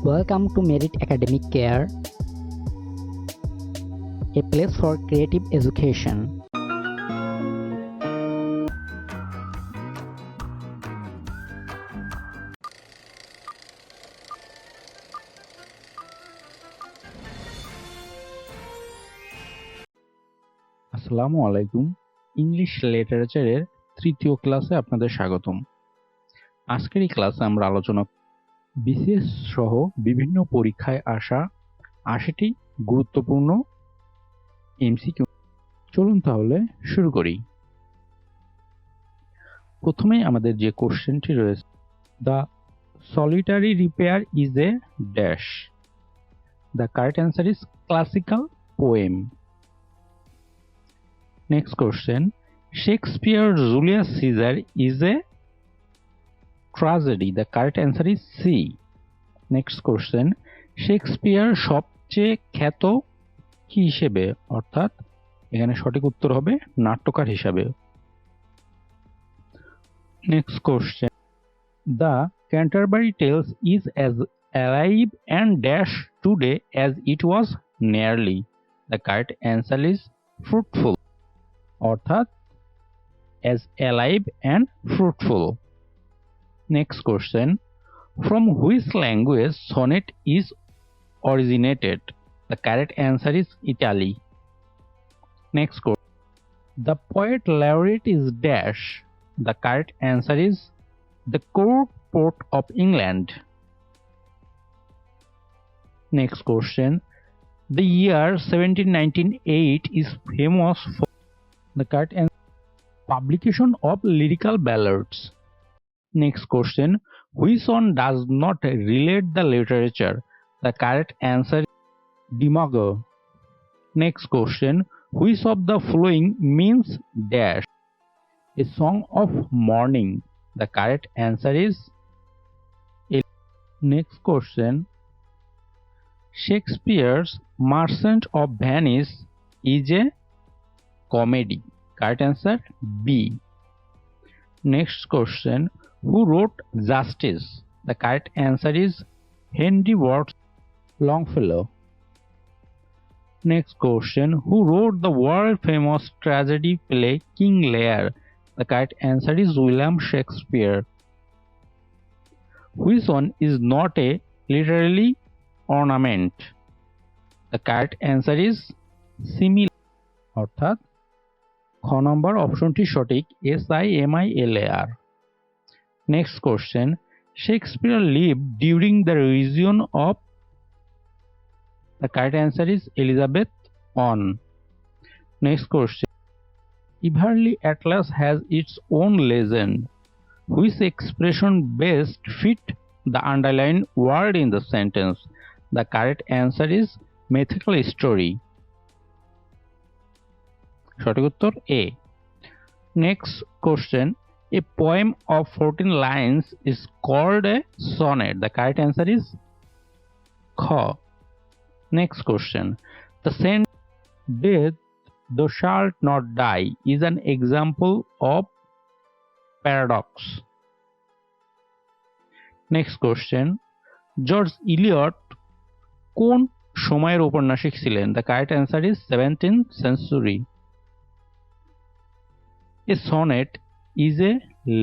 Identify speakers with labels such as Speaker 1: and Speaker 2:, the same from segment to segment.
Speaker 1: Welcome to Merit Academic Care, a place for creative education.
Speaker 2: আসসালামু আলাইকুম। English লিটারেচারের তৃতীয় ক্লাসে আপনাদের স্বাগতম। আজকের এই ক্লাসে আমরা আলোচনা বিসিএস সহ বিভিন্ন পরীক্ষায় আসা ৮০টি গুরুত্বপূর্ণ এমসিকিউ। চলুন তাহলে শুরু করি। প্রথমেই আমাদের যে কোশ্চেনটি রয়েছে, the solitary repair is a dash. The correct answer is classical poem. Next question. Shakespeare's Julius Caesar is a tragedy. The correct answer is C. Next question. Shakespeare সবচেয়ে খ্যাত কি হিসেবে, অর্থাৎ এখানে সঠিক উত্তর হবে নাট্যকার হিসাবে। Next question. The Canterbury Tales is as alive and dash today as it was nearly. The correct answer is fruitful. অর্থাৎ as alive and fruitful. Next question. From which language sonnet is originated? The correct answer is Italy. Next question. The poet laureate is dash. The correct answer is the court port of England. Next question. The year 1798 is famous for the correct answer publication of lyrical ballads. Next question. Which one does not relate the literature? The correct answer is demagogue. Next question. Which of the following means dash? A song of mourning. The correct answer is A. Next question. Shakespeare's Merchant of Venice is a comedy. Correct answer B. Next question. Who wrote Justice? The correct answer is Henry Ward Longfellow. Next question. Who wrote the world famous tragedy play King Lear? The correct answer is William Shakespeare. Which one is not a literary ornament? The correct answer is similar. অর্থাৎ খ নম্বর অপশনটি সঠিক, SIMILAR. Next question. Shakespeare lived during the region of. The correct answer is Elizabeth I. Next question. Every Atlas has its own legend. Which expression best fit the underlined word in the sentence? The correct answer is mythical story. সঠিক উত্তর A. Next question. A poem of 14 lines is called a sonnet. The correct answer is Kh. Next question. The sentence death thou shalt not die is an example of paradox. Next question. George Eliot কোন সময়ের ঔপন্যাসিক ছিলেন? The correct answer is 17th century. A sonnet is a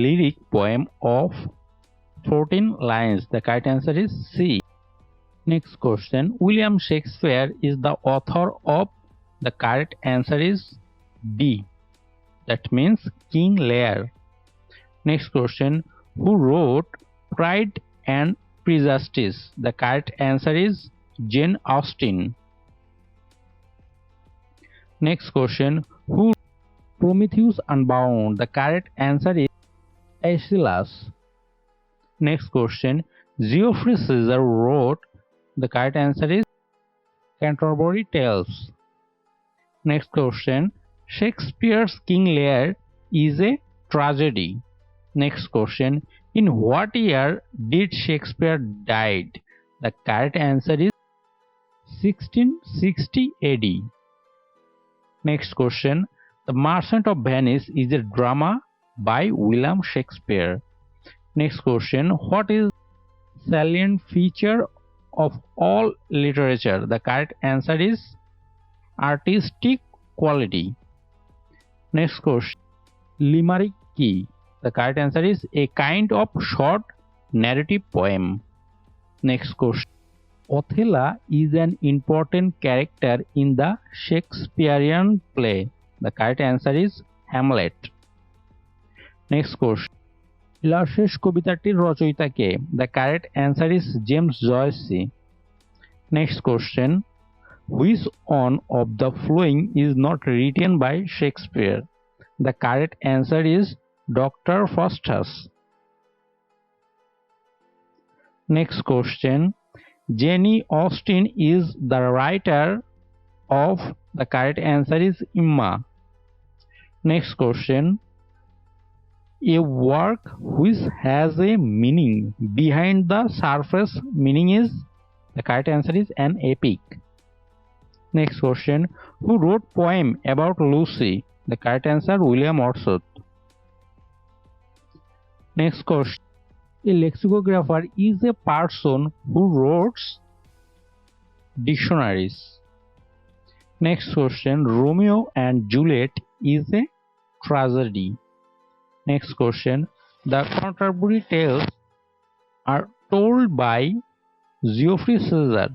Speaker 2: lyric poem of 14 lines. The correct answer is C. Next question. William Shakespeare is the author of. The correct answer is D. That means King Lear. Next question. Who wrote Pride and Prejudice? The correct answer is Jane Austen. Next question. Who Prometheus Unbound? The correct answer is Aeschylus. Next question. Geoffrey Caesar wrote. The correct answer is Canterbury Tales. Next question. Shakespeare's King Lear is a tragedy. Next question. In what year did Shakespeare died? The correct answer is 1660 AD. Next question. The Merchant of Venice is a drama by William Shakespeare. Next question. What is salient feature of all literature? The correct answer is artistic quality. Next question. Limerick কি? The correct answer is a kind of short narrative poem. Next question. Othello is an important character in the Shakespearean play. The correct answer is Hamlet. Next question. শিলার শেষ কবিতাটির রচয়িতা কে? The correct answer is James Joyce. Next question. Which one of the following is not written by Shakespeare? The correct answer is Dr. Faustus. Next question. Jane Austen is the writer of. The correct answer is Emma. Next question. A work which has a meaning behind the surface meaning is. The correct answer is an epic. Next question. Who wrote poem about Lucy? The correct answer William Wordsworth. Next question. A lexicographer is a person who writes dictionaries. Next question. Romeo and Juliet is a tragedy. Next question. The Canterbury Tales are told by Geoffrey Chaucer.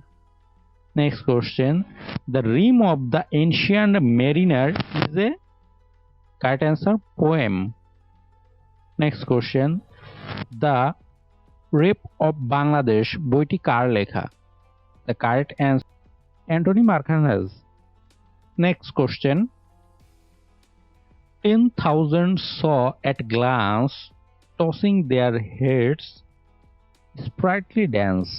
Speaker 2: Next question. The Rime of the Ancient Mariner is a. Correct answer poem. Next question. The Rape of Bangladesh বইটি কার লেখা? The correct answer Anthony Martinez. Next question. 10,000 saw at glance, tossing their heads, sprightly dance.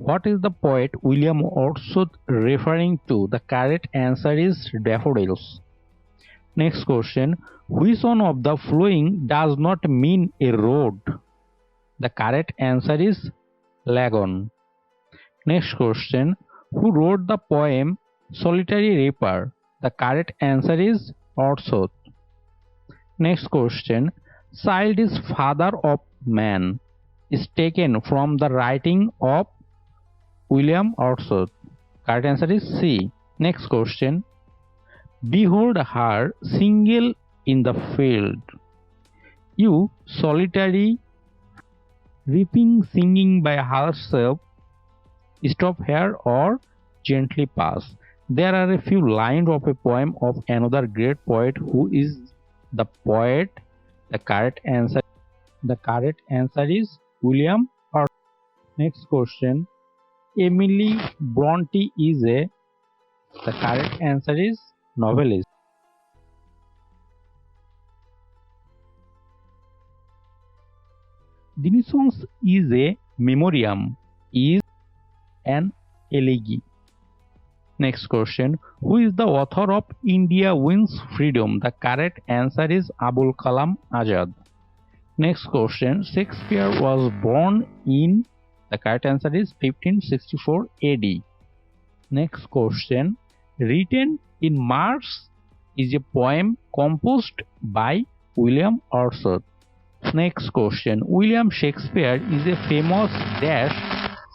Speaker 2: What is the poet William Wordsworth referring to? The correct answer is daffodils. Next question. Which one of the following does not mean a road? The correct answer is lagoon. Next question. Who wrote the poem Solitary Reaper? The correct answer is Wordsworth. Next question. Child is father of man is taken from the writing of William Wordsworth. Correct answer is C. Next question. Behold her single in the field, you solitary reaping singing by herself, stop here or gently pass. There are a few lines of a poem of another great poet. Who is the poet? The correct answer is William Wordsworth. Next question. Emily Bronte is a. The correct answer is novelist. The Renaissance is a memoriam is an elegy. Next question. Who is the author of India Wins Freedom? The correct answer is Abul Kalam Azad. Next question. Shakespeare was born in. The correct answer is 1564 AD. Next question. Written in March is a poem composed by William Wordsworth. Next question. William Shakespeare is a famous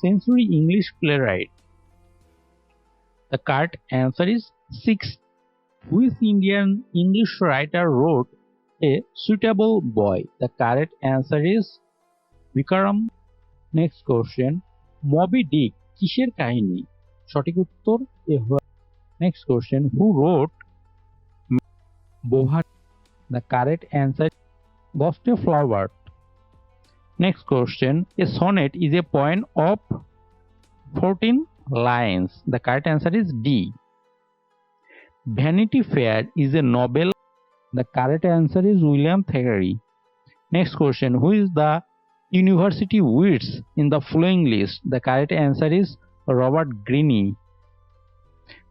Speaker 2: century English playwright. The correct answer is 6. Which Indian English writer wrote A Suitable Boy? The correct answer is Vikram. Next question. Moby Dick কিসের কাহিনী? সঠিক উত্তর A Whale. Next question. Who wrote Bovary? The correct answer is Ghost Flaubert. Next question. A sonnet is a poem of 14 lines. The correct answer is D. Vanity Fair is a novel. The correct answer is William Thackeray. Next question. Who is the university wits in the following list? The correct answer is Robert Greene.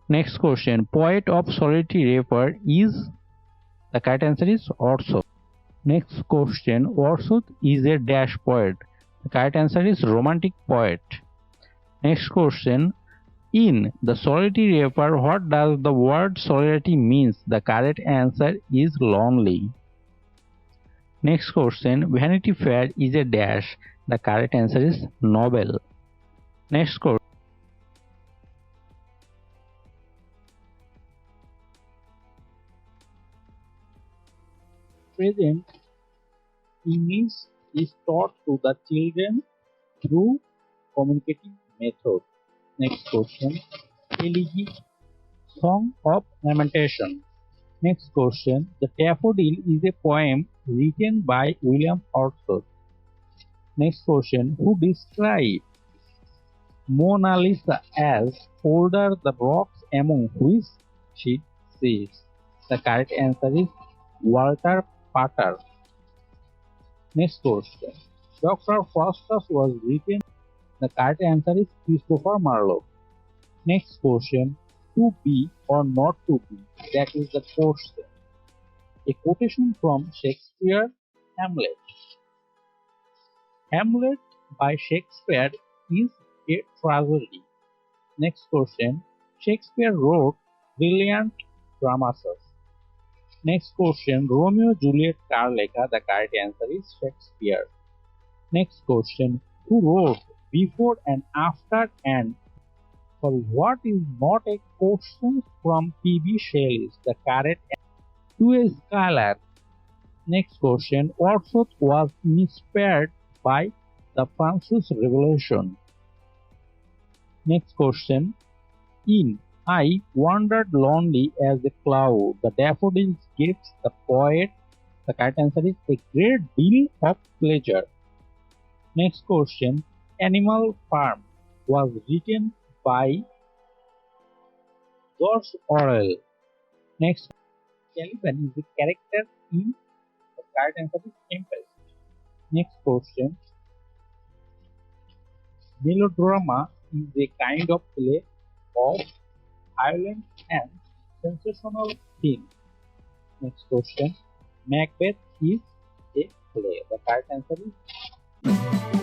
Speaker 2: Next question. Poet of Solitary Reaper is. The correct answer is Wordsworth. Next question. Wordsworth is a dash poet. The correct answer is romantic poet. Next question. In the Solitary Reaper, what does the word solitary means? The correct answer is lonely. Next question. Vanity Fair is a dash. The correct answer is novel. Next question. Present English is taught to the children through communicative method. Next question. Elegy, Song of Lamentation. Next question. The Daffodil is a poem written by William Wordsworth. Next question. Who described Mona Lisa as older the rocks among which she sits? The correct answer is Walter Pater. Next question. Dr. Faustus was written. The correct answer is Christopher Marlowe. Next question. To be or not to be? That is the question. A quotation from Shakespeare, Hamlet. Hamlet by Shakespeare is a tragedy. Next question. Shakespeare wrote brilliant dramas. Next question. Romeo Juliet কার লেখা? The correct answer is Shakespeare. Next question. Who wrote Before and After and For What is not a question from P.B. Shelley's? The correct answer to a scholar. Next question. Wordsworth was inspired by the French Revolution. Next question. In I wandered lonely as a cloud, the daffodils gives the poet. The correct answer is a great deal of pleasure. Next question. Animal Farm was written by George Orwell. Next. Caliban is a character in. The correct answer is Tempest. Next question. Melodrama is a kind of play of violent and sensational theme. Next question. Macbeth is a play. The correct answer is